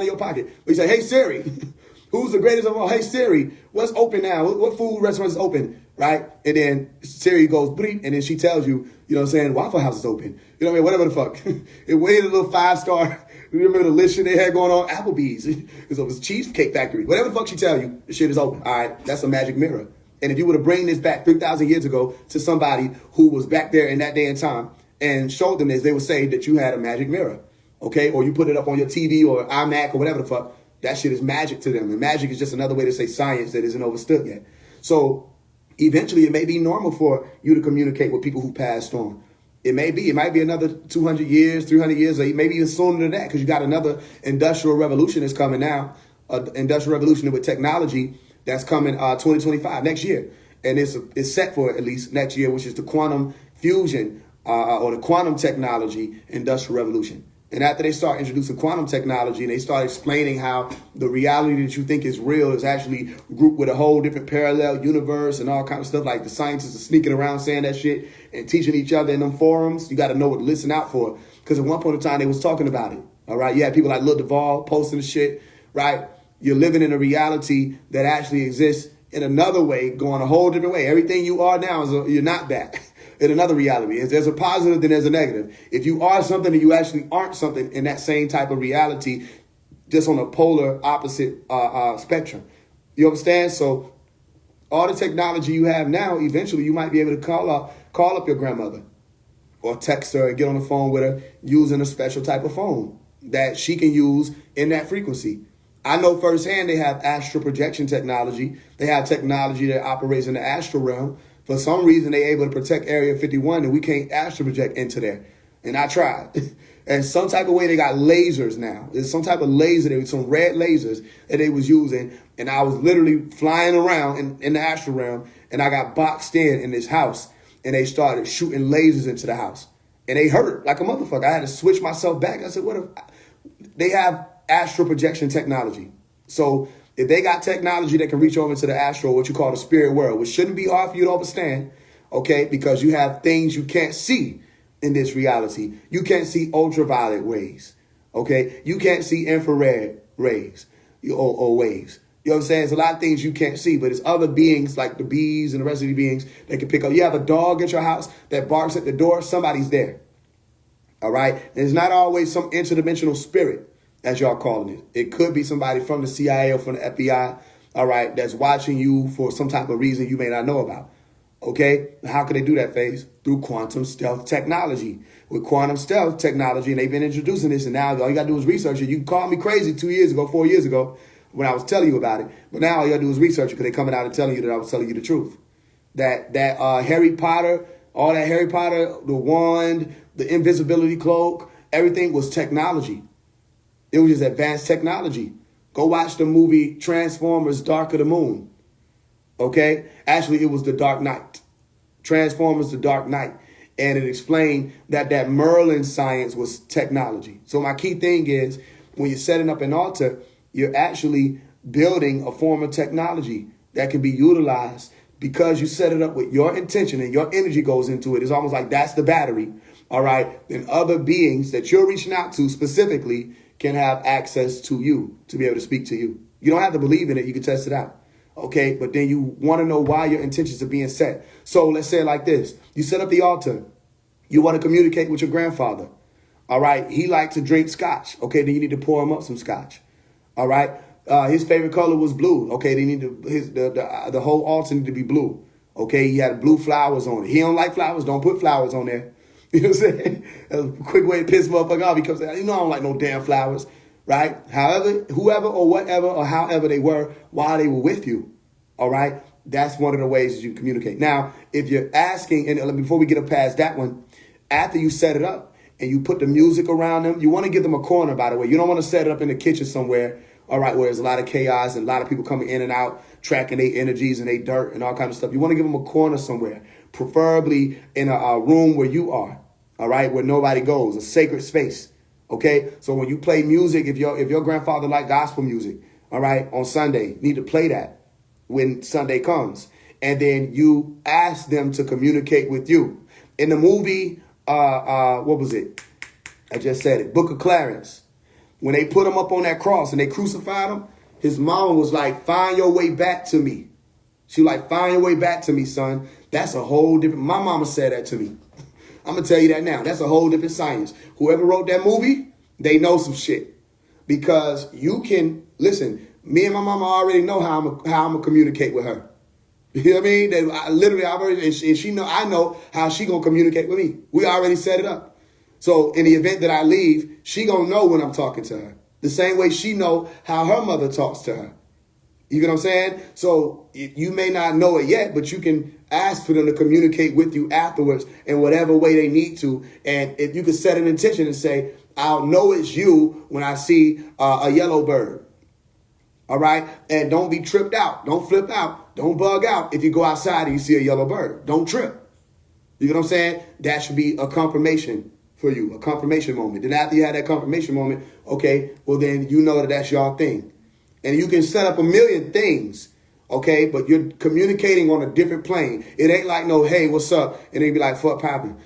of your pocket. But you say, hey, Siri, who's the greatest of all? Hey, Siri, what's open now? What food restaurant is open, right? And then Siri goes, bleep, and then she tells you, you know what I'm saying, Waffle House is open. You know what I mean? Whatever the fuck. It waited a little 5-star. Remember the list they had going on? Applebee's. It was Cheesecake Factory. Whatever the fuck she tell you, the shit is open. All right, that's a magic mirror. And if you were to bring this back 3,000 years ago to somebody who was back there in that day and time and showed them this, they would say that you had a magic mirror, okay? Or you put it up on your TV or iMac or whatever the fuck. That shit is magic to them. And magic is just another way to say science that isn't understood yet. So eventually it may be normal for you to communicate with people who passed on. It might be another 200 years, 300 years, or maybe even sooner than that, because you got another industrial revolution that's coming now, industrial revolution with technology that's coming 2025, next year. And it's set for at least next year, which is the quantum fusion or the quantum technology industrial revolution. And after they start introducing quantum technology and they start explaining how the reality that you think is real is actually grouped with a whole different parallel universe and all kind of stuff, like the scientists are sneaking around saying that shit and teaching each other in them forums, you got to know what to listen out for. Because at one point in time, they was talking about it. All right. You had people like Lil Duval posting the shit, right? You're living in a reality that actually exists in another way, going a whole different way. Everything you are now you're not that. In another reality. If there's a positive, then there's a negative. If you are something and you actually aren't something in that same type of reality, just on a polar opposite spectrum. You understand? So all the technology you have now, eventually you might be able to call up your grandmother or text her and get on the phone with her using a special type of phone that she can use in that frequency. I know firsthand they have astral projection technology. They have technology that operates in the astral realm. For some reason, they're able to protect Area 51 and we can't astral project into there. And I tried. And some type of way they got lasers now. There's some type of laser, there was some red lasers that they was using. And I was literally flying around in the astral realm and I got boxed in this house and they started shooting lasers into the house. And they hurt like a motherfucker. I had to switch myself back. I said, what if they have astral projection technology? So if they got technology that can reach over into the astral, what you call the spirit world, which shouldn't be hard for you to understand, okay, because you have things you can't see in this reality. You can't see ultraviolet rays, okay? You can't see infrared rays or waves. You know what I'm saying? There's a lot of things you can't see, but it's other beings like the bees and the rest of the beings that can pick up. You have a dog at your house that barks at the door, somebody's there, all right? And it's not always some interdimensional spirit, as y'all calling it. It could be somebody from the CIA or from the FBI, all right, that's watching you for some type of reason you may not know about, okay? How can they do that, Faise? Through quantum stealth technology. With quantum stealth technology, and they've been introducing this, and now all you got to do is research it. You can call me crazy 2 years ago, 4 years ago, when I was telling you about it, but now all you got to do is research it because they're coming out and telling you that I was telling you the truth. That Harry Potter, all that Harry Potter, the wand, the invisibility cloak, everything was technology. It was just advanced technology. Go watch the movie Transformers Dark of the Moon. Okay? Actually, it was The Dark Knight. Transformers The Dark Knight. And it explained that Merlin science was technology. So my key thing is, when you're setting up an altar, you're actually building a form of technology that can be utilized because you set it up with your intention and your energy goes into it. It's almost like that's the battery. All right? Then other beings that you're reaching out to specifically can have access to you to be able to speak to you. You don't have to believe in it. You can test it out. Okay. But then you want to know why your intentions are being set. So let's say it like this. You set up the altar. You want to communicate with your grandfather. All right. He liked to drink scotch. Okay. Then you need to pour him up some scotch. All right. His favorite color was blue. Okay. They need to, the whole altar need to be blue. Okay. He had blue flowers on it. He don't like flowers. Don't put flowers on there. You know what I'm saying? That's a quick way to piss motherfucker off because, you know, I don't like no damn flowers, right? However, whoever or whatever or however they were while they were with you, all right? That's one of the ways that you communicate. Now, if you're asking, and before we get past that one, after you set it up and you put the music around them, you want to give them a corner, by the way. You don't want to set it up in the kitchen somewhere, all right, where there's a lot of chaos and a lot of people coming in and out, tracking their energies and their dirt and all kind of stuff. You want to give them a corner somewhere, preferably in a room where you are, all right, where nobody goes, a sacred space, okay? So when you play music, if your grandfather liked gospel music, all right, on Sunday, you need to play that when Sunday comes. And then you ask them to communicate with you. In the movie, what was it? I just said it, Book of Clarence. when they put him up on that cross and they crucified him, his mama was like, find your way back to me. She was like, find your way back to me, son. That's a whole different, my mama said that to me. I'm going to tell you that now. That's a whole different science. Whoever wrote that movie, they know some shit. Because you can, listen, me and my mama already know how I'm going to communicate with her. You know what I mean? And she know, I know how she going to communicate with me. We already set it up. So in the event that I leave, she going to know when I'm talking to her. The same way she know how her mother talks to her. You know what I'm saying? So you may not know it yet, but you can ask for them to communicate with you afterwards in whatever way they need to. And if you could set an intention and say, I'll know it's you when I see a yellow bird. All right? And don't be tripped out. Don't flip out. Don't bug out if you go outside and you see a yellow bird. Don't trip. You know what I'm saying? That should be a confirmation for you, a confirmation moment. Then after you have that confirmation moment, okay, well then you know that that's your thing. And you can set up a million things, okay, but you're communicating on a different plane. It ain't like no, hey, what's up? And they be like, fuck popping.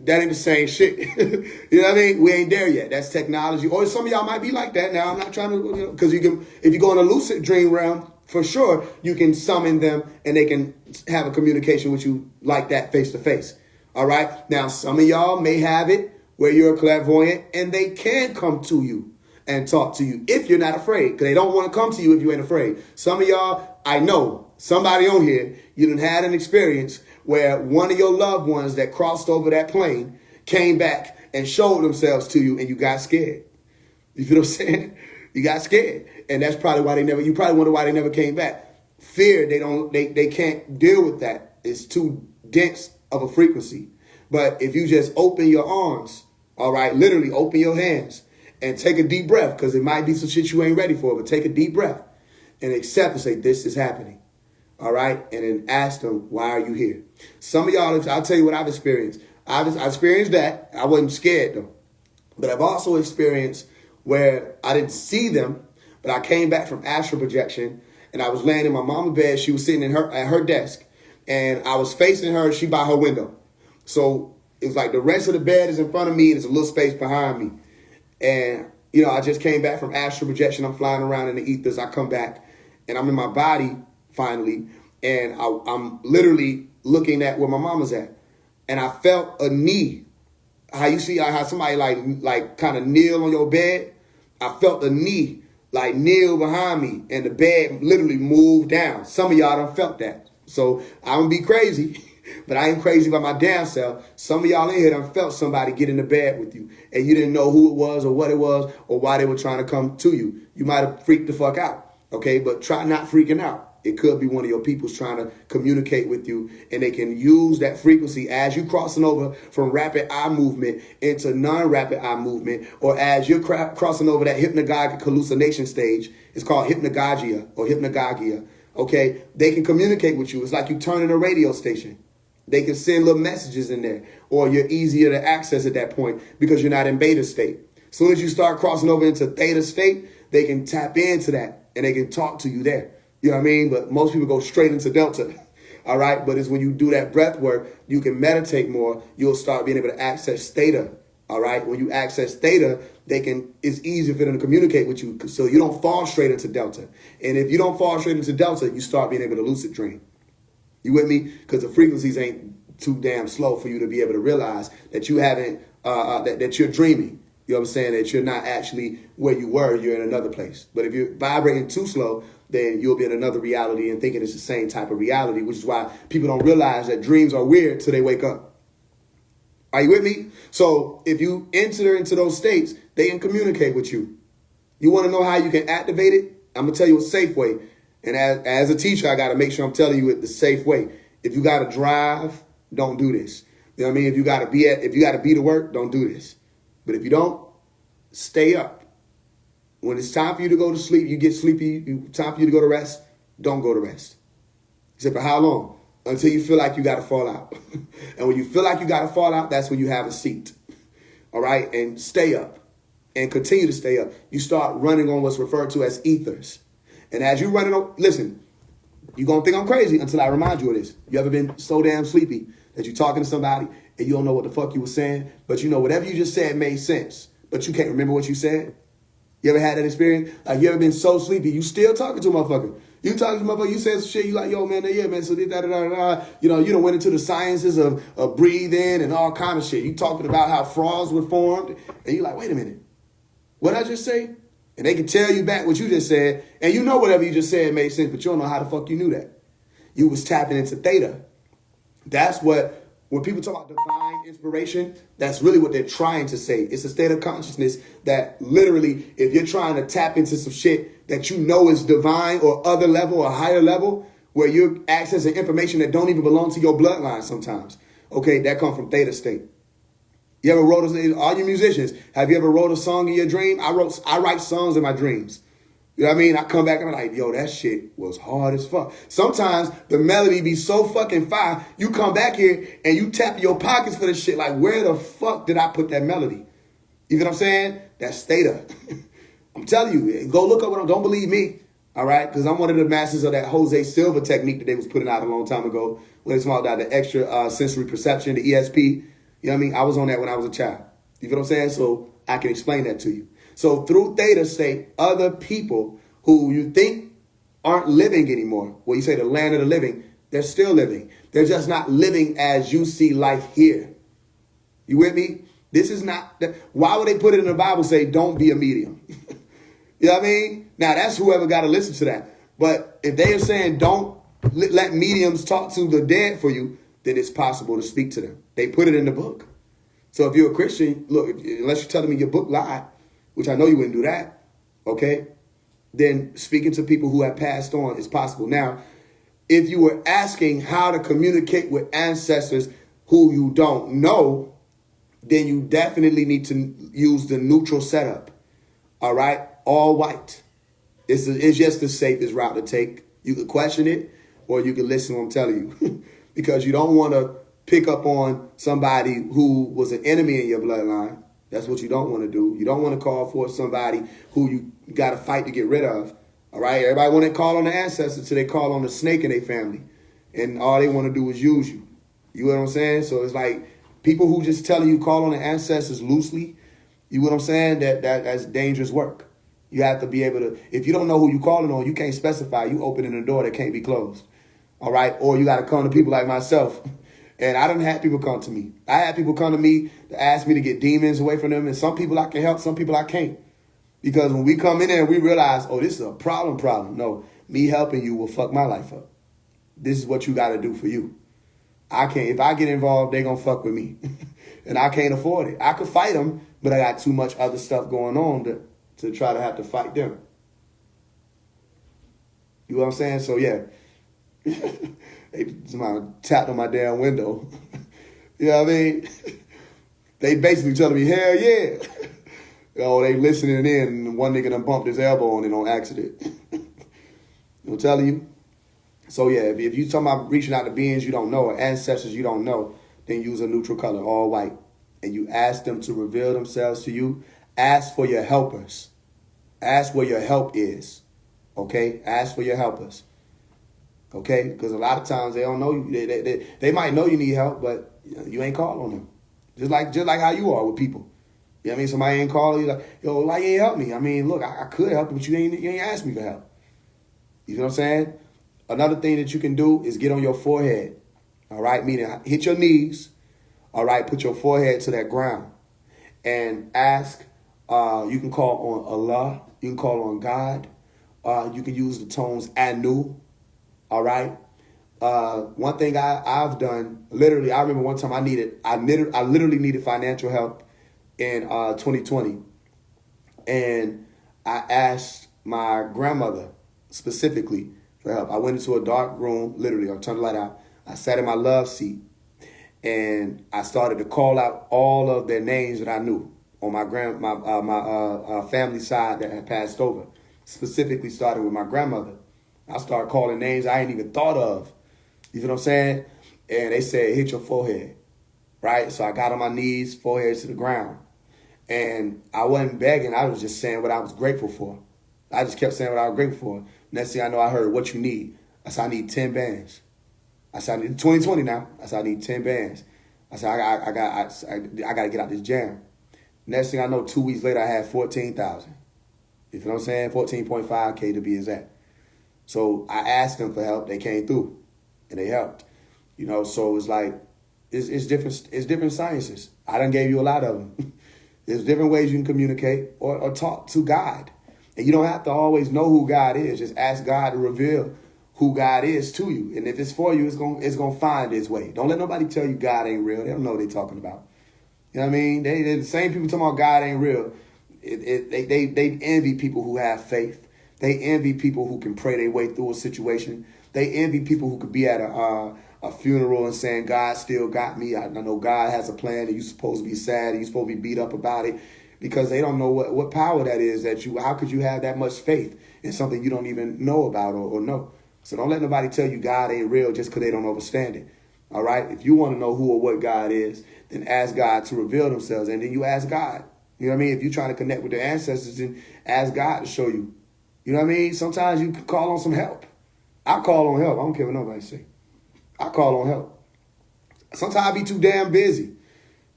That ain't the same shit. You know what I mean? We ain't there yet. That's technology. Or some of y'all might be like that now. I'm not trying to, because you can, if you go in a lucid dream realm, for sure, you can summon them and they can have a communication with you like that face to face. All right? Now, some of y'all may have it where you're a clairvoyant and they can come to you and talk to you if you're not afraid, because they don't want to come to you if you ain't afraid. Some of y'all, I know, somebody on here, you done had an experience where one of your loved ones that crossed over that plane came back and showed themselves to you and you got scared. You feel what I'm saying? You got scared. And that's probably why you probably wonder why they never came back. Fear, they can't deal with that. It's too dense of a frequency. But if you just open your arms, all right, literally open your hands, and take a deep breath, because it might be some shit you ain't ready for, but take a deep breath and accept and say, this is happening. All right? And then ask them, why are you here? Some of y'all, I'll tell you what I've experienced. I've experienced that. I wasn't scared, though. But I've also experienced where I didn't see them, but I came back from astral projection, and I was laying in my mama's bed. She was sitting at her desk, and I was facing her. She by her window. So it was like the rest of the bed is in front of me, and there's a little space behind me. And, you know, I just came back from astral projection. I'm flying around in the ethers. I come back and I'm in my body finally. And I'm literally looking at where my mama's at. And I felt a knee. How you see how somebody like kind of kneel on your bed? I felt a knee like kneel behind me and the bed literally moved down. Some of y'all done felt that. So I'm going to be crazy. But I ain't crazy by my damn self. Some of y'all in here done felt somebody get in the bed with you and you didn't know who it was or what it was or why they were trying to come to you. You might have freaked the fuck out, okay? But try not freaking out. It could be one of your people's trying to communicate with you, and they can use that frequency as you crossing over from rapid eye movement into non-rapid eye movement, or as you're crossing over that hypnagogic hallucination stage. It's called hypnagogia or hypnagogia, okay? They can communicate with you. It's like you turning a radio station. They can send little messages in there, or you're easier to access at that point because you're not in beta state. As soon as you start crossing over into theta state, they can tap into that and they can talk to you there. You know what I mean? But most people go straight into delta. All right. But it's when you do that breath work, you can meditate more. You'll start being able to access theta. All right. When you access theta, it's easier for them to communicate with you. So you don't fall straight into delta. And if you don't fall straight into delta, you start being able to lucid dream. You with me? Because the frequencies ain't too damn slow for you to be able to realize that you haven't, that you're dreaming. You know what I'm saying? That you're not actually where you were, you're in another place. But if you're vibrating too slow, then you'll be in another reality and thinking it's the same type of reality, which is why people don't realize that dreams are weird till they wake up. Are you with me? So if you enter into those states, they can communicate with you. You want to know how you can activate it? I'm going to tell you a safe way. And as a teacher, I got to make sure I'm telling you it the safe way. If you got to drive, don't do this. You know what I mean? If you got to be to work, don't do this. But if you don't, stay up. When it's time for you to go to sleep, you get sleepy, time for you to go to rest, don't go to rest. He said, for how long? Until you feel like you got to fall out. And when you feel like you got to fall out, that's when you have a seat. All right? And stay up. And continue to stay up. You start running on what's referred to as ethers. And as you're running on, listen, you're going to think I'm crazy until I remind you of this. You ever been so damn sleepy that you're talking to somebody and you don't know what the fuck you were saying, but you know whatever you just said made sense, but you can't remember what you said? You ever had that experience? Like, you ever been so sleepy, you still talking to a motherfucker. You talking to a motherfucker, you said some shit, you like, yo, man, yeah, man, so this, da. You know, you done went into the sciences of breathing and all kind of shit. You talking about how frogs were formed, and you like, wait a minute. What I just say? And they can tell you back what you just said, and you know whatever you just said made sense, but you don't know how the fuck you knew that. You was tapping into theta. That's what, when people talk about divine inspiration, that's really what they're trying to say. It's a state of consciousness that literally, if you're trying to tap into some shit that you know is divine or other level or higher level, where you're accessing information that don't even belong to your bloodline sometimes. Okay, that comes from theta state. You ever wrote all you musicians, have you ever wrote a song in your dream? I write songs in my dreams. You know what I mean? I come back and I'm like, yo, that shit was hard as fuck. Sometimes the melody be so fucking fire, you come back here and you tap your pockets for the shit. Like, where the fuck did I put that melody? You know what I'm saying? That's theta. I'm telling you, go look up what I'm, don't believe me. All right? Because I'm one of the masters of that Jose Silva technique that they was putting out a long time ago. When it's about the extra sensory perception, the ESP. You know what I mean? I was on that when I was a child. You know what I'm saying? So I can explain that to you. So through theta state, other people who you think aren't living anymore, well, you say the land of the living, they're still living. They're just not living as you see life here. You with me? This is not, why would they put it in the Bible, say, don't be a medium? You know what I mean? Now, that's whoever got to listen to that. But if they are saying don't let mediums talk to the dead for you, then it's possible to speak to them. They put it in the book. So if you're a Christian, look, unless you're telling me your book lied, which I know you wouldn't do that, okay, then speaking to people who have passed on is possible. Now, if you were asking how to communicate with ancestors who you don't know, then you definitely need to use the neutral setup, all right? All white. It's just the safest route to take. You could question it or you can listen to what I'm telling you because you don't want to pick up on somebody who was an enemy in your bloodline. That's what you don't want to do. You don't want to call for somebody who you got to fight to get rid of. All right? Everybody want to call on the ancestors till they call on the snake in their family. And all they want to do is use you. You know what I'm saying? So it's like people who just telling you call on the ancestors loosely, you know what I'm saying? That's dangerous work. You have to be able to, if you don't know who you're calling on, you can't specify. You opening a door that can't be closed. All right? Or you got to come to people like myself. And I done had people come to me. I had people come to me to ask me to get demons away from them. And some people I can help, some people I can't. Because when we come in there and we realize, oh, this is a problem. No, me helping you will fuck my life up. This is what you got to do for you. I can't. If I get involved, they going to fuck with me. And I can't afford it. I could fight them, but I got too much other stuff going on to try to have to fight them. You know what I'm saying? So, yeah. Somebody tapped on my damn window. You know what I mean? They basically telling me, hell yeah. Oh, they listening in, and one nigga done bumped his elbow on it on accident. I'm telling you. So yeah, if you talking about reaching out to beings you don't know or ancestors you don't know, then use a neutral color, all white. And you ask them to reveal themselves to you. Ask for your helpers. Ask where your help is. Okay? Ask for your helpers. Okay, because a lot of times they don't know you. They might know you need help, but you ain't calling on them. Just like how you are with people. You know what I mean? Somebody ain't calling you like, yo, why you ain't help me? I mean, look, I could help you, but you ain't asked me for help. You know what I'm saying? Another thing that you can do is get on your forehead. All right, meaning hit your knees. All right, put your forehead to that ground and ask. You can call on Allah. You can call on God. You can use the tones Anu. All right. One thing I've done, literally, I remember one time I literally needed financial help in 2020. And I asked my grandmother specifically for help. I went into a dark room, literally, I turned the light out. I sat in my love seat and I started to call out all of their names that I knew on my family side that had passed over. Specifically started with my grandmother. I started calling names I ain't even thought of. You know what I'm saying? And they said, hit your forehead. Right? So I got on my knees, forehead to the ground. And I wasn't begging. I was just saying what I was grateful for. I just kept saying what I was grateful for. Next thing I know, I heard, what you need? I said, I need 10 bands. I said, I need 2020 now. I said, I need 10 bands. I said, I got to get out this jam. Next thing I know, 2 weeks later, I had 14,000. You know what I'm saying? 14.5K to be exact. So I asked them for help. They came through, and they helped. You know, so it's like it's different sciences. I done gave you a lot of them. There's different ways you can communicate or talk to God, and you don't have to always know who God is. Just ask God to reveal who God is to you, and if it's for you, it's gonna find its way. Don't let nobody tell you God ain't real. They don't know what they're talking about. You know what I mean? They're the same people talking about God ain't real. They envy people who have faith. They envy people who can pray their way through a situation. They envy people who could be at a funeral and saying, God still got me. I know God has a plan and you're supposed to be sad and you're supposed to be beat up about it, because they don't know what power that is how could you have that much faith in something you don't even know about or know? So don't let nobody tell you God ain't real just because they don't understand it. All right? If you want to know who or what God is, then ask God to reveal themselves, and then you ask God. You know what I mean? If you're trying to connect with the ancestors, then ask God to show you. You know what I mean? Sometimes you can call on some help. I call on help. I don't care what nobody say. I call on help. Sometimes I be too damn busy. You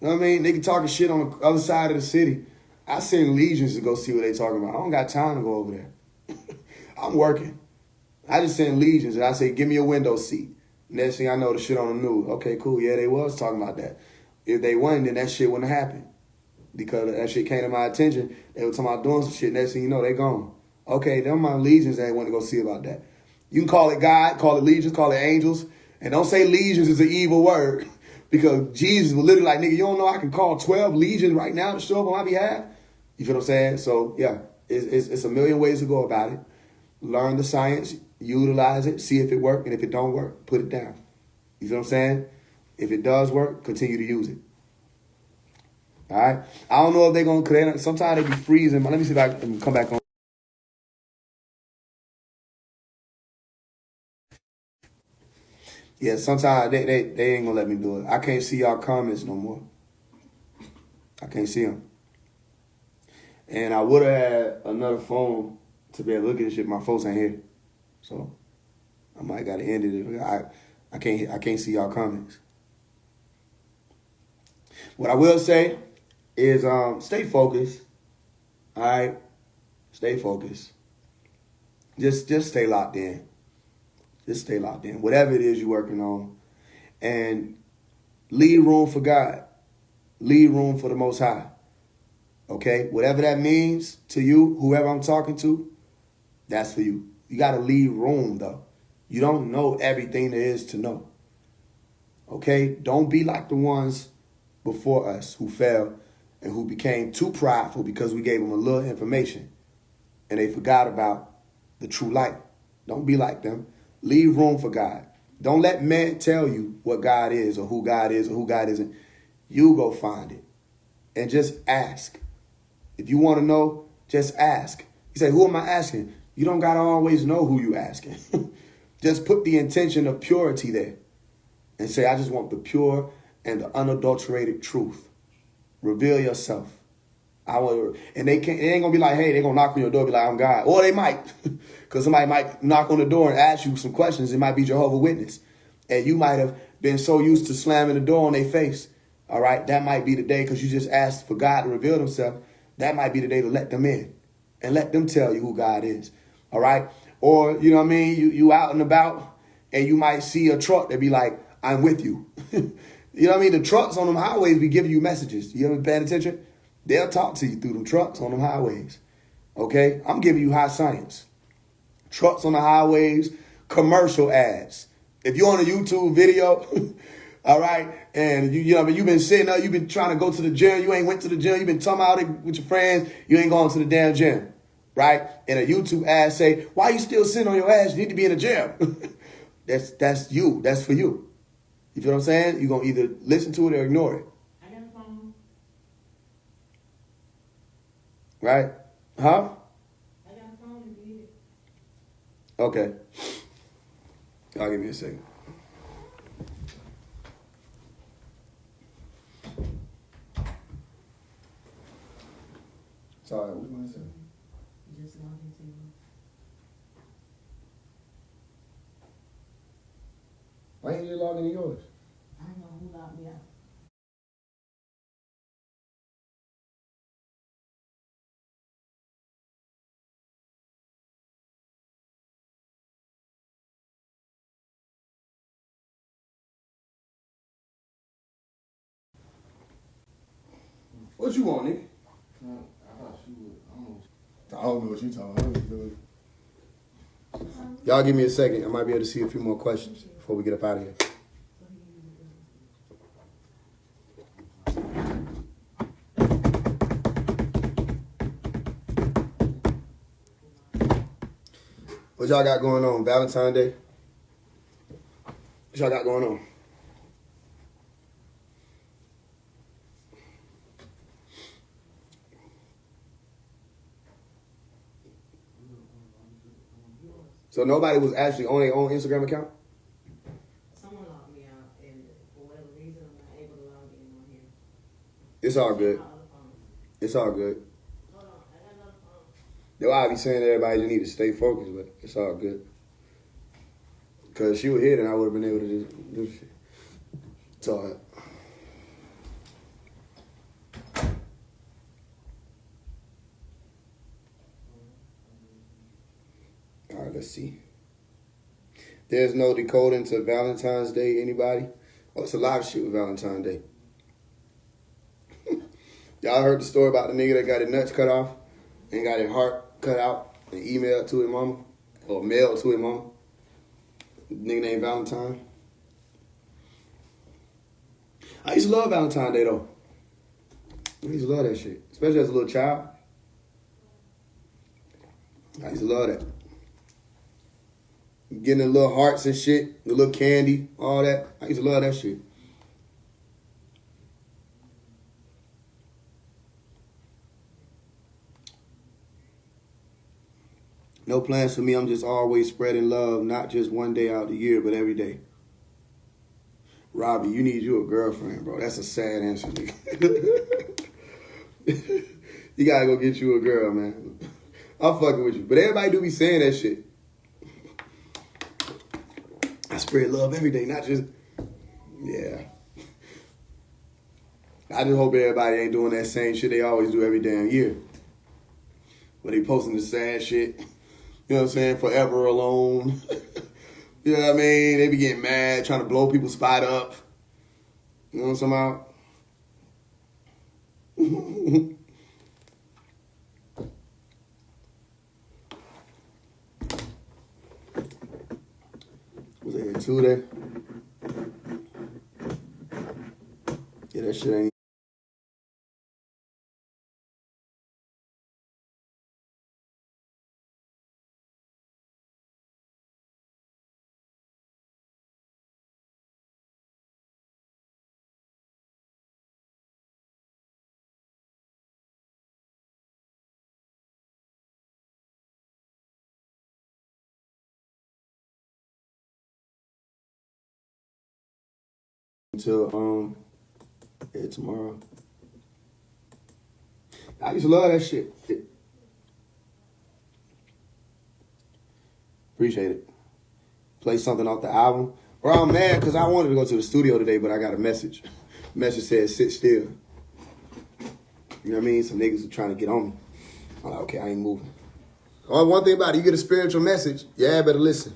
know what I mean? They can talking shit on the other side of the city. I send legions to go see what they talking about. I don't got time to go over there. I'm working. I just send legions and I say, give me a window seat. Next thing I know, the shit on the news. Okay, cool. Yeah, they was talking about that. If they wasn't, then that shit wouldn't happen. Because that shit came to my attention. They were talking about doing some shit. Next thing you know, they gone. Okay, them my legions that went to go see about that. You can call it God, call it legions, call it angels. And don't say legions is an evil word. Because Jesus was literally like, nigga, you don't know I can call 12 legions right now to show up on my behalf? You feel what I'm saying? So, yeah, it's a million ways to go about it. Learn the science, utilize it, see if it works, and if it don't work, put it down. You feel what I'm saying? If it does work, continue to use it. All right? I don't know if they're going to, because sometimes they be freezing. But let me see if I can come back on. Yeah, sometimes they ain't going to let me do it. I can't see y'all comments no more. I can't see them. And I would have had another phone to be able to look at this shit. My folks ain't here. So I might got to end it. I can't see y'all comments. What I will say is stay focused. All right? Stay focused. Just stay locked in. Just stay locked in. Whatever it is you're working on. And leave room for God. Leave room for the Most High. Okay? Whatever that means to you, whoever I'm talking to, that's for you. You got to leave room, though. You don't know everything there is to know. Okay? Don't be like the ones before us who fell and who became too prideful because we gave them a little information and they forgot about the true light. Don't be like them. Leave room for God. Don't let men tell you what God is or who God is or who God isn't. You go find it and just ask. If you want to know, just ask. You say, who am I asking? You don't got to always know who you asking. Just put the intention of purity there and say, I just want the pure and the unadulterated truth. Reveal yourself. And they can't. It ain't gonna be like, hey, they're gonna knock on your door, and be like, I'm God. Or they might, because somebody might knock on the door and ask you some questions. It might be Jehovah's Witness, and you might have been so used to slamming the door on their face. All right, that might be the day because you just asked for God to reveal Himself. That might be the day to let them in and let them tell you who God is. All right, or you know what I mean. You out and about, and you might see a truck that be like, I'm with you. You know what I mean? The trucks on them highways be giving you messages. You ever paying attention? They'll talk to you through them trucks on them highways. Okay? I'm giving you high science. Trucks on the highways, commercial ads. If you're on a YouTube video, all right, and you know what I mean, you've been sitting up, you've been trying to go to the gym, you ain't went to the gym, you've been talking about it with your friends, you ain't going to the damn gym, right? And a YouTube ad say, why you still sitting on your ass? You need to be in the gym. That's you. That's for you. You feel what I'm saying? You're going to either listen to it or ignore it. I got a phone. Right? Huh? I got a phone if you need it. Okay. I'll give you a second. Sorry, what you want to say? Just log into you. Why ain't you log into yours? I don't know who logged me out. What you want, nigga? I thought she would. I don't know what you talking about. Y'all give me a second. I might be able to see a few more questions before we get up out of here. What y'all got going on? Valentine's Day? What y'all got going on? So nobody was actually on their own Instagram account? Someone logged me out, and for whatever reason, I'm not able to log in on here. It's all good. My other phone. It's all good. Hold on, I got another phone. Though I be saying to everybody you need to stay focused, but it's all good. Because she was here, then I would have been able to just do shit. It's all right. All right, let's see. There's no decoding to Valentine's Day, anybody? Oh, it's a lot of shit with Valentine's Day. Y'all heard the story about the nigga that got his nuts cut off and got his heart cut out and emailed to his mama? Or mailed to his mama? Nigga named Valentine. I used to love Valentine's Day, though. I used to love that shit. Especially as a little child. I used to love that. Getting the little hearts and shit, the little candy, all that. I used to love that shit. No plans for me. I'm just always spreading love, not just one day out the year, but every day. Robbie, you need you a girlfriend, bro. That's a sad answer, nigga. You gotta go get you a girl, man. I'm fucking with you. But everybody do be saying that shit. I spread love every day, not just, yeah. I just hope everybody ain't doing that same shit they always do every damn year. When they posting the sad shit, you know what I'm saying, forever alone. You know what I mean? They be getting mad, trying to blow people's spot up. You know what I'm talking about? Was there 2 there? Yeah, that shit ain't. Until tomorrow. I used to love that shit. Appreciate it. Play something off the album. Or I'm mad because I wanted to go to the studio today, but I got a message. Message said sit still. You know what I mean? Some niggas are trying to get on me. I'm like, okay, I ain't moving. Oh, one thing about it, you get a spiritual message, yeah, better listen.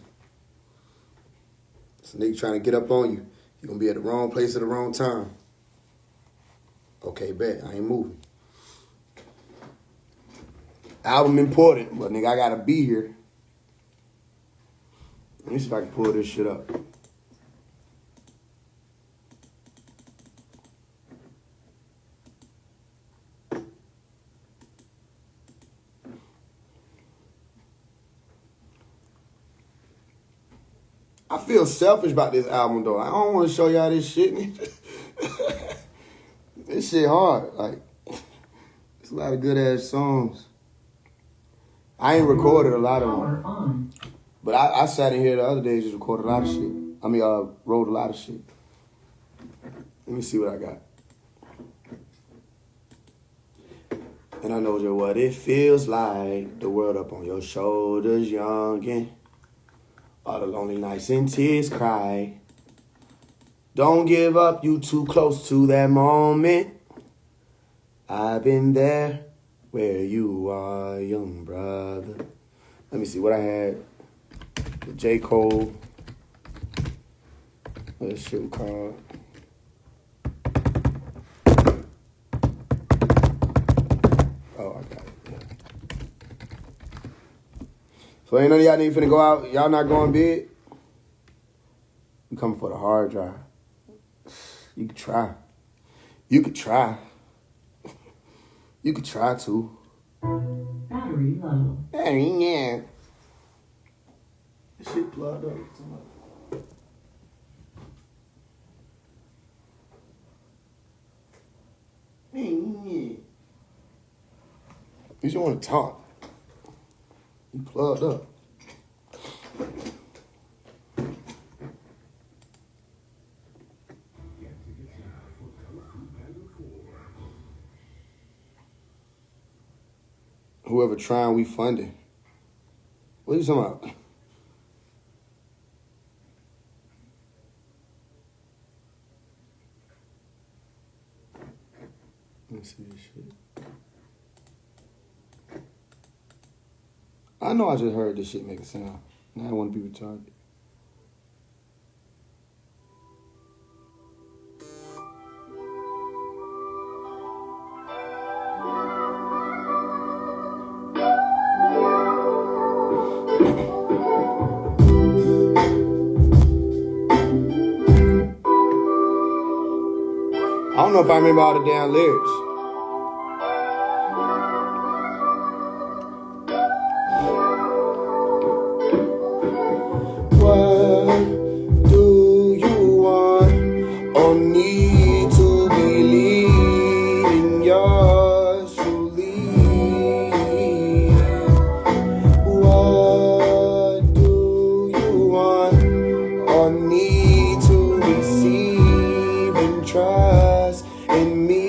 Some nigga trying to get up on you. You're going to be at the wrong place at the wrong time. Okay, bet. I ain't moving. Album important, but nigga, I got to be here. Let me see if I can pull this shit up. I feel selfish about this album, though. I don't want to show y'all this shit. This shit hard. Like, it's a lot of good-ass songs. I ain't recorded a lot of them. But I sat in here the other day and just recorded a lot of shit. I mean, wrote a lot of shit. Let me see what I got. And I know just what it feels like. The world up on your shoulders, youngin'. All the lonely nights and tears cry. Don't give up, you too close to that moment. I've been there where you are, young brother. Let me see what I had. With J. Cole. What this shit called? So ain't none of y'all niggas finna go out. Y'all not going big. We coming for the hard drive. You could try. You could try. You could try to. Battery low. Yeah. This shit plugged up. You just want to talk. You plugged up. Whoever trying, we funding. What are you talking about? Let me see this shit. I know I just heard this shit make a sound. Now I want to be retarded. I don't know if I remember all the damn lyrics. What do you want or need to believe in yours truly? What do you want or need to receive and trust in me?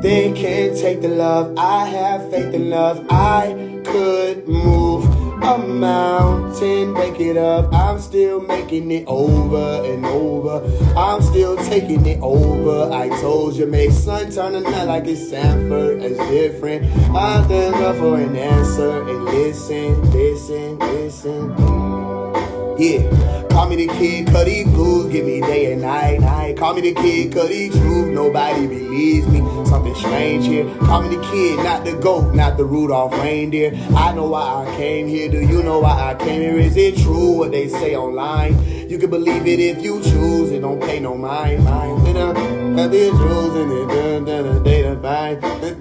They can't take the love. I have faith in love. I could move a mountain, break it up. I'm still making it over and over. I'm still taking it over. I told you, make sun turn a night like it's Sanford. It's different. I thank God for an answer and listen. Yeah, call me the kid, Cudi blues, give me day and night. Call me the kid, Cudi truth, nobody believes me. Something strange here. Call me the kid, not the goat, not the Rudolph reindeer. I know why I came here. Do you know why I came here? Is it true what they say online? You can believe it if you choose. It don't pay no mind. Then the truth and the data bind. The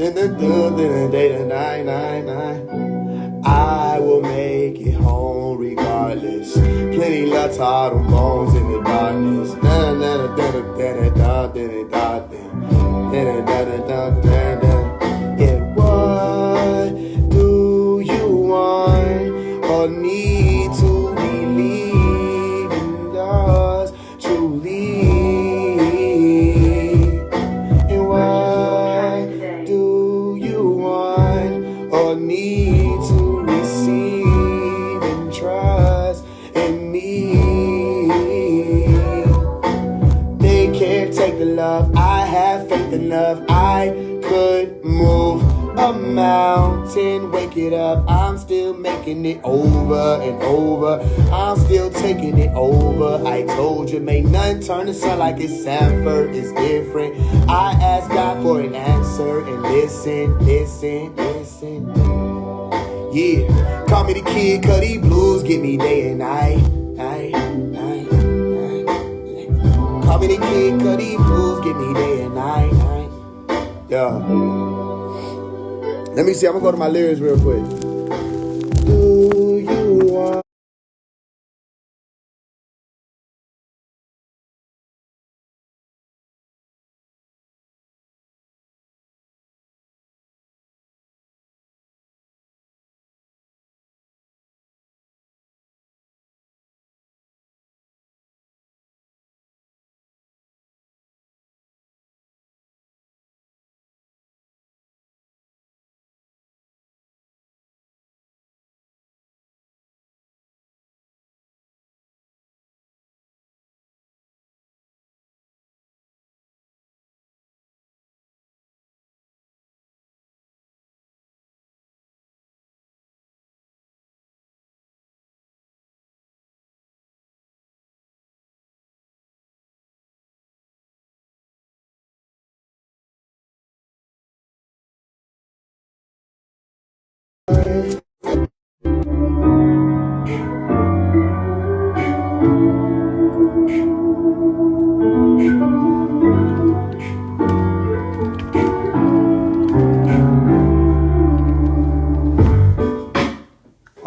data 999. I will make it home regardless. Plenty love to all them bones in the darkness. Yeah, what do you want or need to believe in us truly? And what do you want or need to receive and trust in me? They can't take the love. I have faith in love. I could move a mountain, wake it up. I'm still making it over and over. I'm still taking it over. I told you, may none turn the sun like it's Sanford. It's different. I asked God for an answer and listen. Yeah, call me the kid, Cudi blues, get me day and night. Call me the kid, Cudi blues, get me day and night. Yeah. Let me see, I'm gonna go to my lyrics real quick. Do you want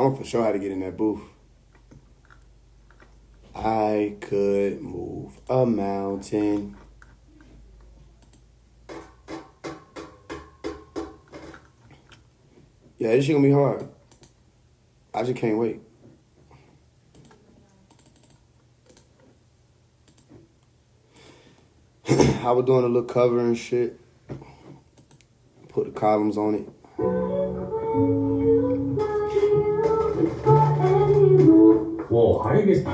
I'm for sure how to get in that booth. I could move a mountain. Yeah, this shit gonna be hard. I just can't wait. I was doing a little cover and shit. Put the columns on it. 와, 알겠어.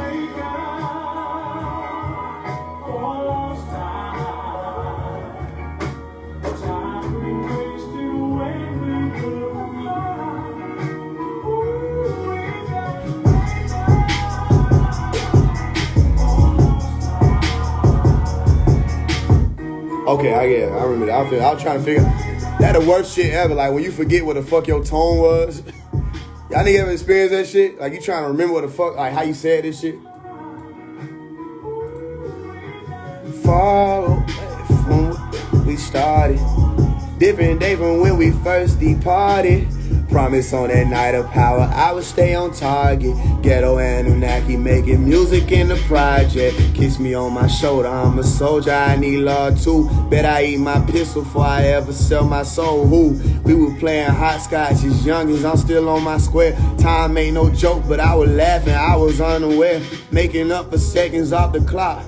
Okay, I remember that. I was trying to figure that the worst shit ever. Like when you forget what the fuck your tone was. Y'all niggas ever experience that shit? Like you trying to remember what the fuck, like how you said this shit? Far away from where we started. Different day from when we first departed. Promise on that night of power, I would stay on target. Ghetto Anunnaki making music in the project. Kiss me on my shoulder, I'm a soldier, I need love too. Bet I eat my pistol before I ever sell my soul. Who? We were playing hopscotch as young as I'm still on my square. Time ain't no joke, but I was laughing, I was unaware. Making up for seconds off the clock.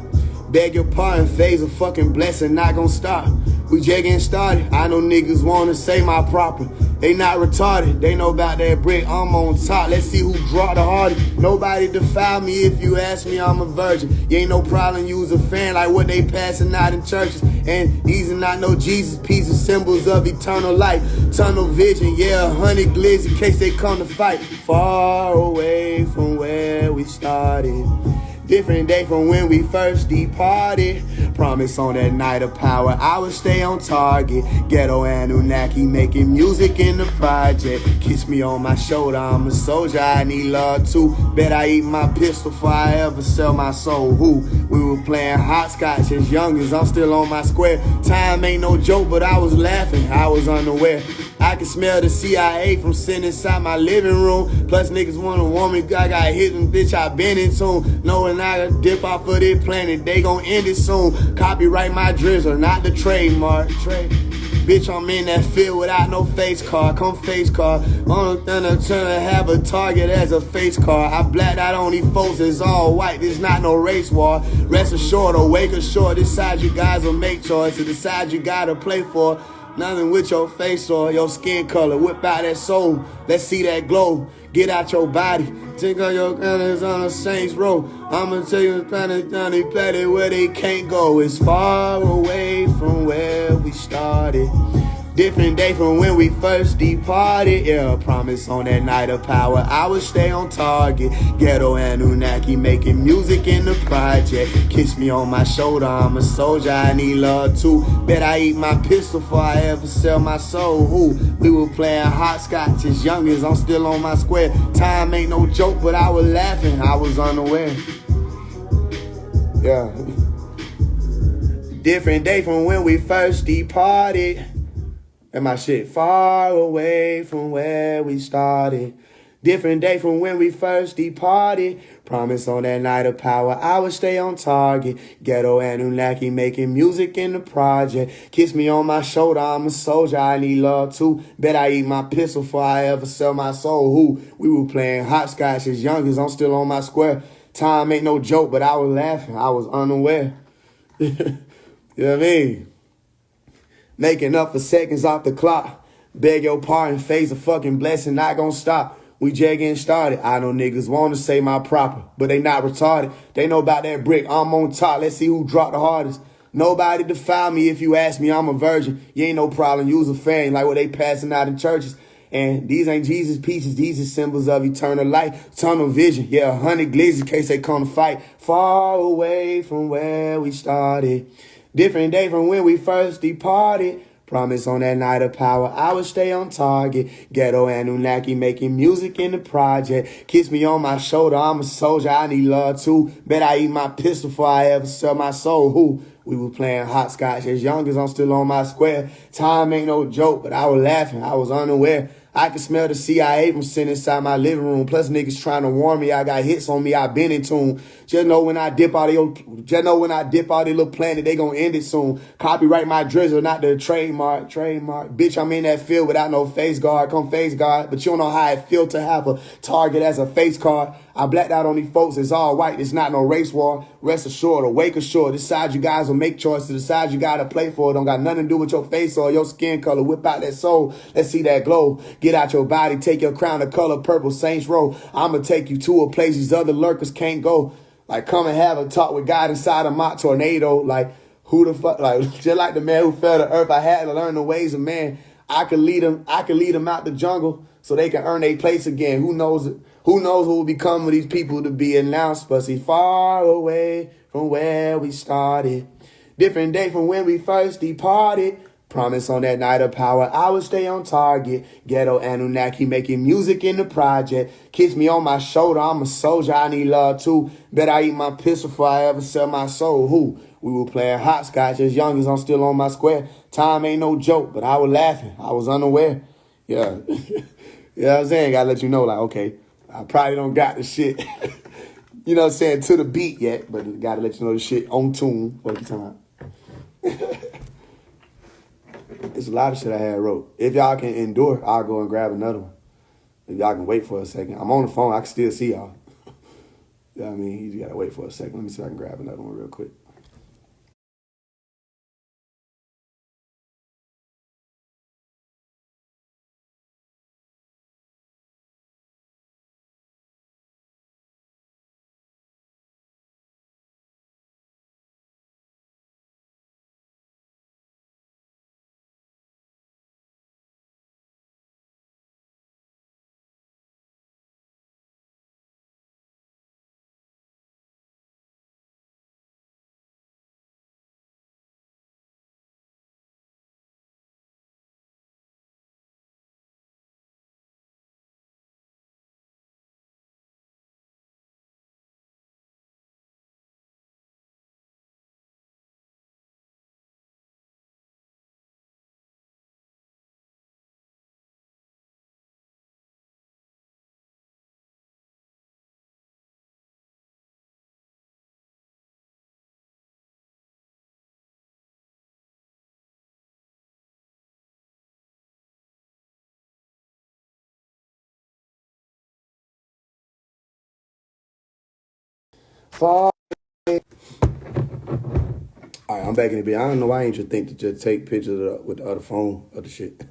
Beg your pardon, Faise a fucking blessing, not gonna stop. We just getting started, I know niggas wanna say my proper. They not retarded, they know about that brick, I'm on top. Let's see who draw the hardest. Nobody defile me if you ask me, I'm a virgin. You ain't no problem, use a fan like what they passing out in churches. And these are not no Jesus pieces, symbols of eternal life. Tunnel vision, yeah, 100 glids in case they come to fight. Far away from where we started. Different day from when we first departed. Promise on that night of power, I would stay on target. Ghetto Anunnaki making music in the project. Kiss me on my shoulder, I'm a soldier, I need love too. Bet I eat my pistol before I ever sell my soul. Who? We were playing hopscotch as young as I'm still on my square. Time ain't no joke, but I was laughing, I was unaware. I can smell the CIA from sitting inside my living room. Plus niggas want a woman, I got hit and bitch, I been in tune. Knowing I gotta dip off of this planet, they gon' end it soon. Copyright my drizzle, not the trademark. Bitch, I'm in that field without no face card. Come face card. Only thing I'm trying to have a target as a face card. I blacked out on these folks, it's all white. This not no race war. Rest assured or wake ashore. This side you guys will make choices. The side you gotta play for. Nothing with your face or your skin color. Whip out that soul. Let's see that glow. Get out your body. Think of your gunners on the Saints Row. I'ma tell you the planet down the planet where they can't go. It's far away from where we started. Different day from when we first departed. Yeah, promise on that night of power, I would stay on target. Ghetto Anunnaki making music in the project. Kiss me on my shoulder, I'm a soldier, I need love too. Bet I eat my pistol before I ever sell my soul. Who? We were playing hopscotch as young as I'm still on my square. Time ain't no joke, but I was laughing, I was unaware. Yeah. Different day from when we first departed. And my shit far away from where we started. Different day from when we first departed. Promise on that night of power, I would stay on target. Ghetto Anunnaki making music in the project. Kiss me on my shoulder, I'm a soldier, I need love too. Bet I eat my pistol before I ever sell my soul. Who? We were playing hopscotch as young as I'm still on my square. Time ain't no joke, but I was laughing, I was unaware. You know what I mean? Making up for seconds off the clock. Beg your pardon, Faise a fucking blessing, not gonna stop. We just getting started. I know niggas wanna say my proper, but they not retarded. They know about that brick, I'm on top. Let's see who dropped the hardest. Nobody defile me if you ask me, I'm a virgin. You ain't no problem, use a fan like what they passing out in churches. And these ain't Jesus pieces, these are symbols of eternal life. Tunnel vision, yeah, 100 glids in case they come to fight. Far away from where we started. Different day from when we first departed. Promise on that night of power, I would stay on target. Ghetto Anunnaki making music in the project. Kiss me on my shoulder, I'm a soldier, I need love too. Bet I eat my pistol before I ever sell my soul. Who? We were playing hopscotch as young as I'm still on my square. Time ain't no joke, but I was laughing, I was unaware. I can smell the CIA from sitting inside my living room. Plus niggas trying to warn me. I got hits on me. I been in tune. Just know when I dip out of the little planet, they gonna end it soon. Copyright my drizzle, not the trademark. Bitch, I'm in that field without no face guard. Come face guard. But you don't know how it feel to have a target as a face card. I blacked out on these folks. It's all white. It's not no race war. Rest assured or wake assured. This side you guys will make choices. The side you gotta play for. It don't got nothing to do with your face or your skin color. Whip out that soul. Let's see that glow. Get out your body. Take your crown of color purple. Saints Row. I'ma take you to a place these other lurkers can't go. Like come and have a talk with God inside of my tornado. Like who the fuck? Like just like the man who fell to earth. I had to learn the ways of man. I could lead them out the jungle so they can earn their place again. Who knows what will become of these people to be announced? But see, far away from where we started. Different day from when we first departed. Promise on that night of power, I would stay on target. Ghetto Anunnaki making music in the project. Kiss me on my shoulder, I'm a soldier, I need love too. Bet I eat my pistol before I ever sell my soul. Who? We were playing hopscotch as young as I'm still on my square. Time ain't no joke, but I was laughing, I was unaware. Yeah, you know what I'm saying? Gotta let you know, like, okay, I probably don't got the shit, you know what I'm saying, to the beat yet, but gotta let you know the shit on tune for the time. There's a lot of shit I had wrote. If y'all can endure, I'll go and grab another one. If y'all can wait for a second. I'm on the phone. I can still see y'all. You know what I mean? You just got to wait for a second. Let me see if I can grab another one real quick. All right, I'm back in the bit. I don't know why I ain't just think to just take pictures with the other phone of the shit.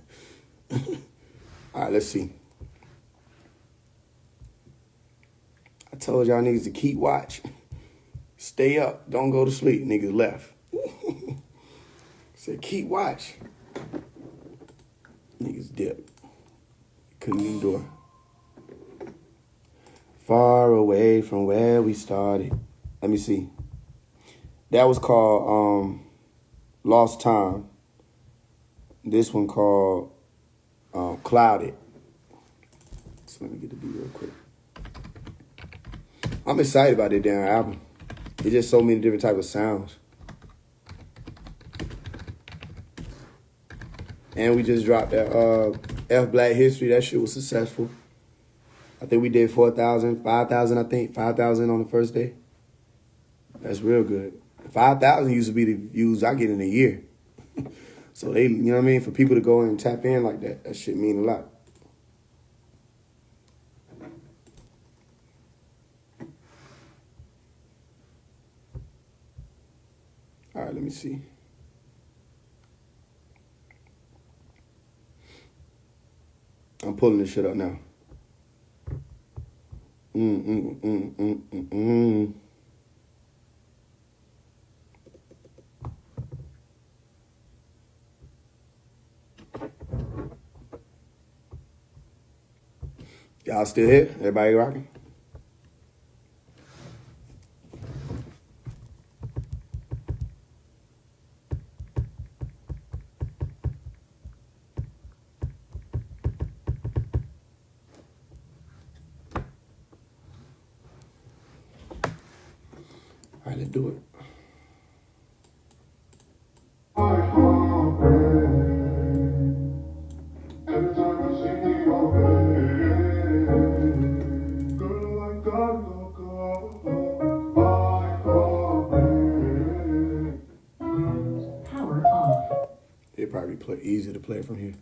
All right, let's see. I told y'all niggas to keep watch. Stay up. Don't go to sleep. Niggas left. Said keep watch. Niggas dip. Couldn't endure. Far away from where we started. Let me see. That was called Lost Time. This one called Clouded. So let me get the beat real quick. I'm excited about that damn album. It's just so many different types of sounds. And we just dropped that F Black History. That shit was successful. I think we did 4,000, 5,000, I think. 5,000 on the first day. That's real good. 5,000 used to be the views I get in a year. So they, you know what I mean? For people to go and tap in like that, that shit mean a lot. All right, let me see. I'm pulling this shit up now. Y'all still here? Everybody rocking? All right, let's do it. Every time you see me bit easier to play from here.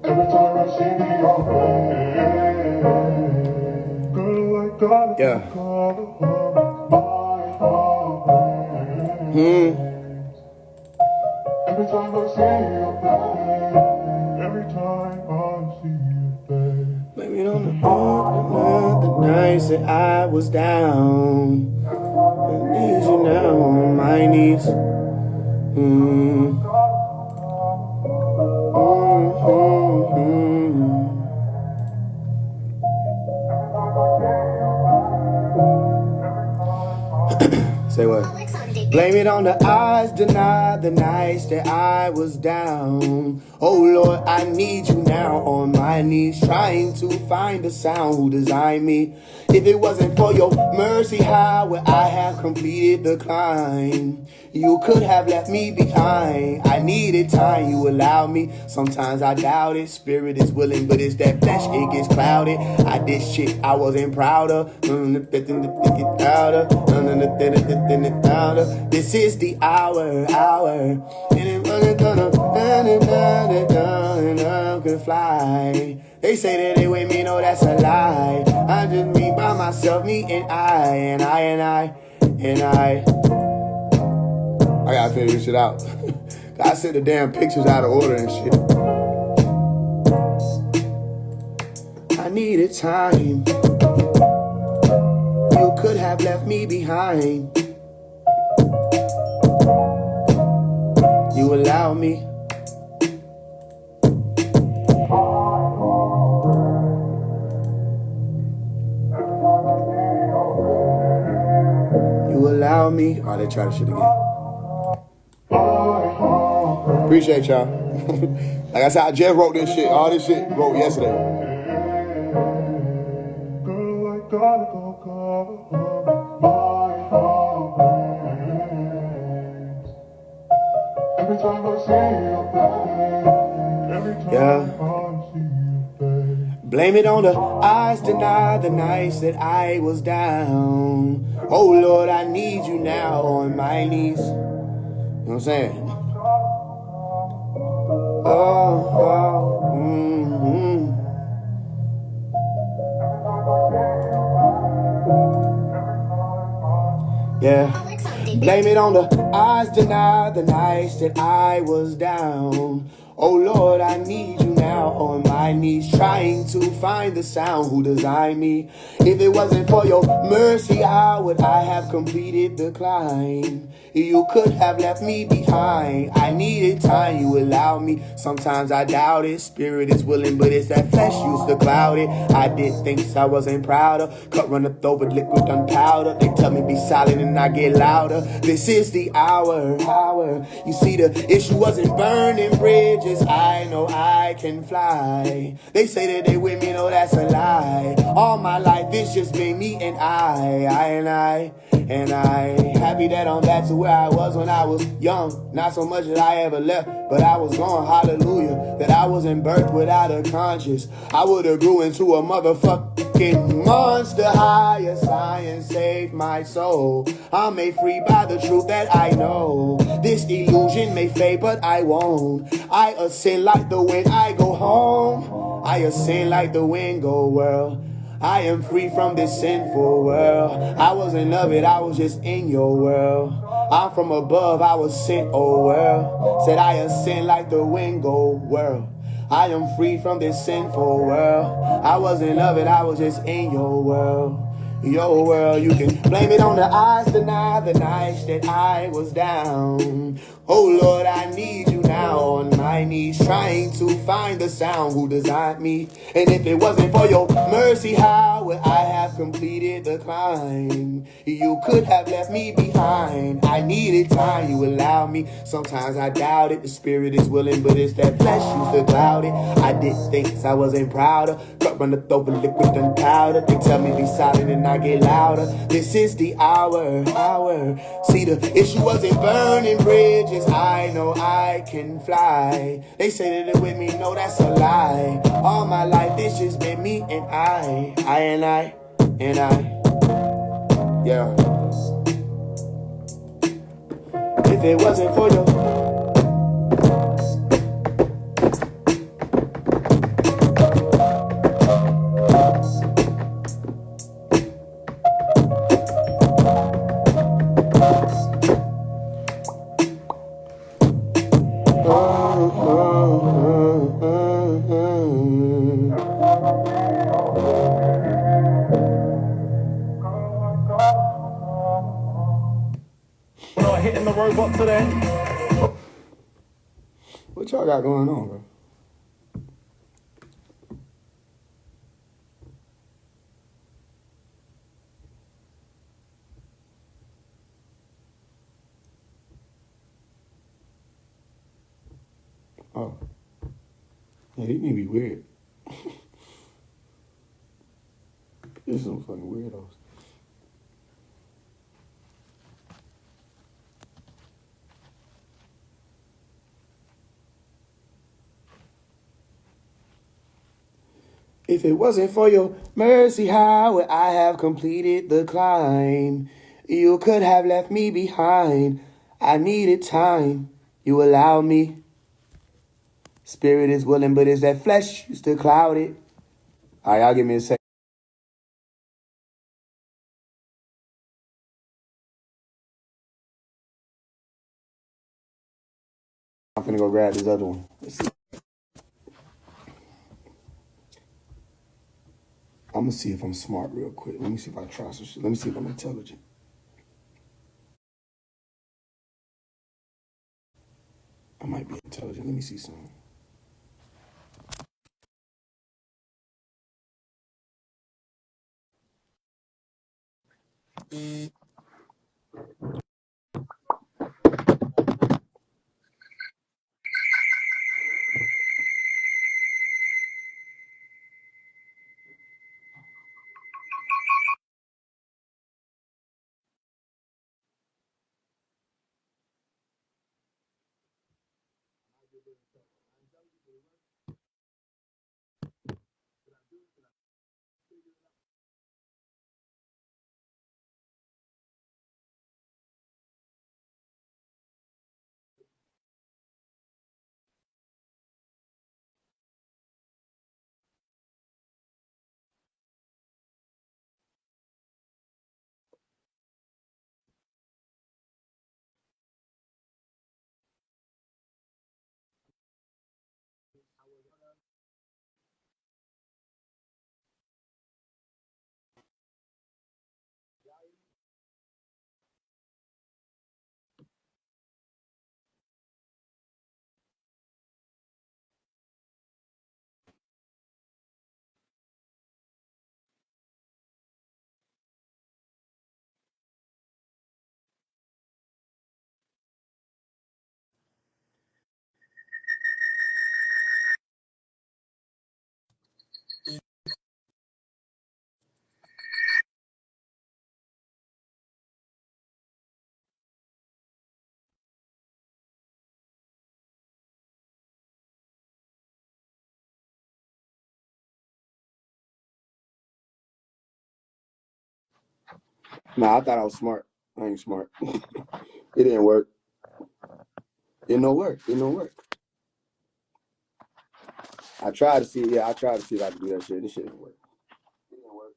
Every time I see your face, girl, I gotta Yeah. Every time I see your face, every time I see your face. Blame it on the nights that I was down. I need you now on my knees. Say what? Blame it on the eyes, deny the nights that I was down. Oh Lord, I need you now on my knees, trying to find the sound who designed me. If it wasn't for your mercy, how would I have completed the climb? You could have left me behind. I needed time, you allowed me. Sometimes I doubt it, spirit is willing, but it's that flesh, it gets clouded. I did shit I wasn't proud of. This is the hour, and I'm gonna fly. They say that they with me, no, that's a lie. I just me by myself, me and I. I gotta figure this shit out. I sent the damn pictures out of order and shit. I needed time. You could have left me behind. You allowed me. You allow me. Oh, they try this shit again. Appreciate y'all. Like I said, I just wrote this shit. All this shit wrote yesterday. Girl, I gotta go. Every time I see your face, every time Yeah. I see your face. Blame it on the eyes, deny the nights that I was down. Oh Lord, I need you now on my knees. You know what I'm saying? Yeah. Blame it on the eyes, deny the nights that I was down. Oh Lord, I need you now on my knees, trying to find the sound who designed me. If it wasn't for your mercy, how would I have completed the climb? You could have left me behind. I needed time, you allowed me. Sometimes I doubt it, spirit is willing, but it's that flesh used to cloud it. I did things I wasn't proud of. Cut runneth over liquid gunpowder. They tell me be silent and I get louder. This is the hour. You see, the issue wasn't burning bridges. I know I can fly. They say that they with me, no, that's a lie. All my life it's just been me and I. Happy that I'm back to where I was when I was young. Not so much that I ever left, but I was gone, hallelujah. That I wasn't birthed without a conscience. I would've grew into a motherfucking monster. Higher science saved my soul. I'm made free by the truth that I know. This illusion may fade, but I won't. I ascend like the wind, I go home. I ascend like the wind, go world. I am free from this sinful world. I wasn't of it, I was just in your world. I'm from above, I was sent, oh world. Said I ascend like the wind, go world. I am free from this sinful world. I wasn't of it, I was just in your world. Your world, you can blame it on the eyes, deny the nights that I was down. Oh Lord, I need you now on my knees, trying to find the sound who designed me. And if it wasn't for your mercy, how would I have completed the climb? You could have left me behind. I needed time, you allowed me. Sometimes I doubt it, the spirit is willing, but it's that flesh used to cloud it. I did things I wasn't proud of. Cut runneth over liquid gunpowder. They tell me be silent and I get louder. This is the hour. See, the issue wasn't burning bridges. I know I can fly. They say that they're with me, no, that's a lie. All my life it's just been me and I. Yeah. If it wasn't for your Not hitting the robot today. What y'all got going on, bro? Oh. Yeah, these need to be weird. This is some fucking weirdos. If it wasn't for your mercy, how would I have completed the climb? You could have left me behind. I needed time. You allowed me. Spirit is willing, but it's that flesh used to cloud it. All right, y'all give me a second. I'm finna go grab this other one. Let's see. I'm gonna see if I'm smart real quick. Let me see if I try some shit. Let me see if I'm intelligent. I might be intelligent. Let me see something. Nah, I thought I was smart. I ain't smart. It didn't work. It no work. It no work. I tried to see. Yeah, I tried to see if I could do that shit. This shit didn't work. It didn't work.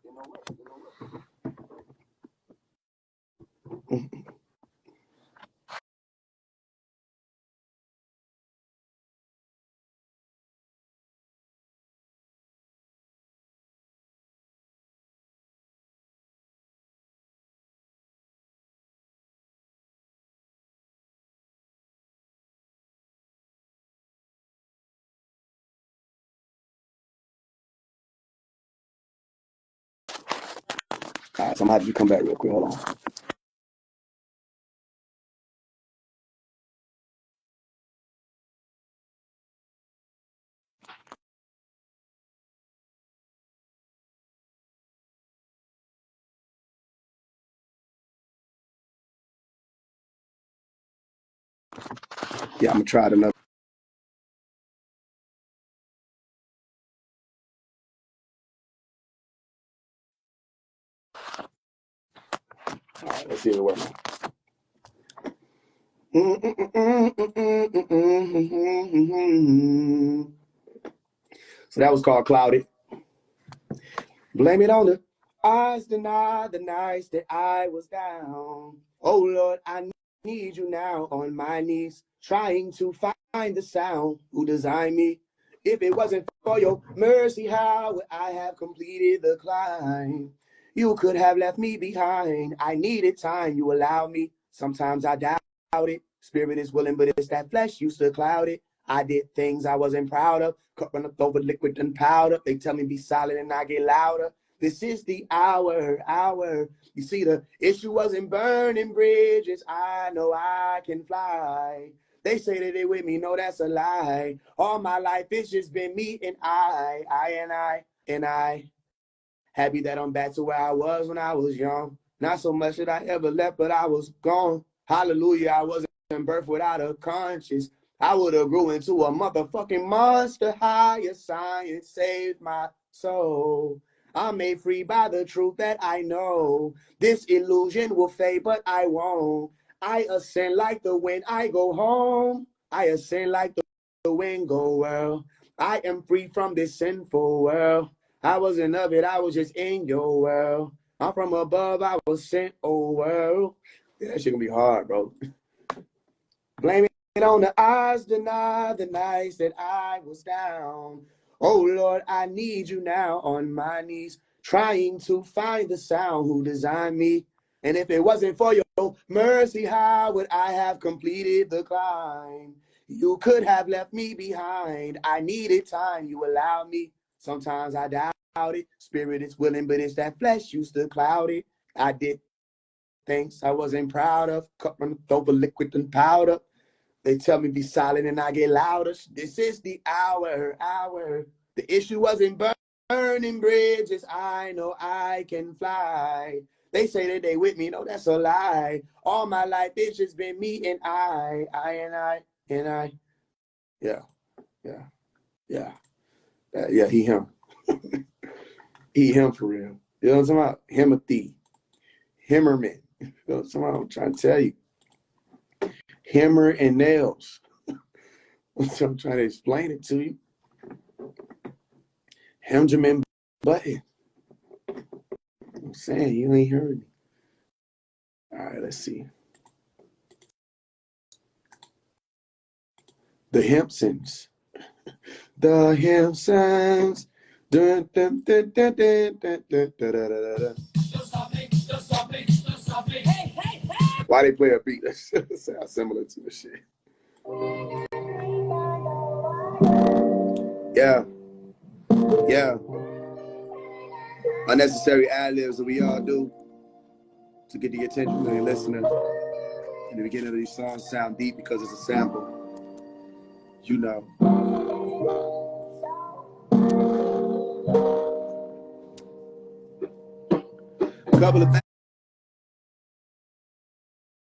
It no work. It no work. All right, so I'm gonna have you come back real quick. Hold on. Yeah, I'm gonna try it another. All right, let's see if it works. So that was called Clouded. Blame it on the eyes, deny the nights that I was down. Oh Lord, I need you now on my knees, trying to find the sound who designed me. If it wasn't for your mercy, how would I have completed the climb? You could have left me behind. I needed time, you allowed me. Sometimes I doubt it. Spirit is willing, but it's that flesh used to cloud it. I did things I wasn't proud of. Cup run up over liquid and powder. They tell me be silent and I get louder. This is the hour. You see, the issue wasn't burning bridges. I know I can fly. They say that they with me. No, that's a lie. All my life it's just been me and I. Happy that I'm back to where I was when I was young. Not so much that I ever left, but I was gone. Hallelujah, I wasn't birthed without a conscience. I would have grew into a motherfucking monster. Higher science saved my soul. I'm made free by the truth that I know. This illusion will fade, but I won't. I ascend like the wind, I go home. I ascend like the wind go well. I am free from this sinful world. I wasn't of it, I was just in your world. I'm from above, I was sent, oh world. Yeah, that shit gonna be hard, bro. Blame it on the eyes, deny the nights that I was down. Oh Lord, I need you now on my knees, trying to find the sound who designed me. And if it wasn't for your mercy, how would I have completed the climb? You could have left me behind. I needed time, you allowed me. Sometimes I doubt it. Spirit is willing, but it's that flesh used to cloud it. I did things I wasn't proud of. Cup run over liquid and powder. They tell me be silent and I get louder. This is the hour. The issue wasn't burning bridges. I know I can fly. They say that they with me. No, that's a lie. All my life it's just been me and I. Yeah. Yeah, he him. He him for real. You know what I'm talking about? Himothy. Himmerman. You know what I'm trying to tell you. Hammer and nails. So I'm trying to explain it to you. Benjamin Button. I'm saying you ain't heard me. All right, let's see. The Hempsons. The Hempsons. Dun, dun, dun, dun, dun, dun, dun, dun, dun, dun, dun. Why they play a beat that sounds similar to the shit? Yeah. Unnecessary ad-libs that we all do to get the attention of the listener. In the beginning of these songs sound deep because it's a sample. You know. A couple of things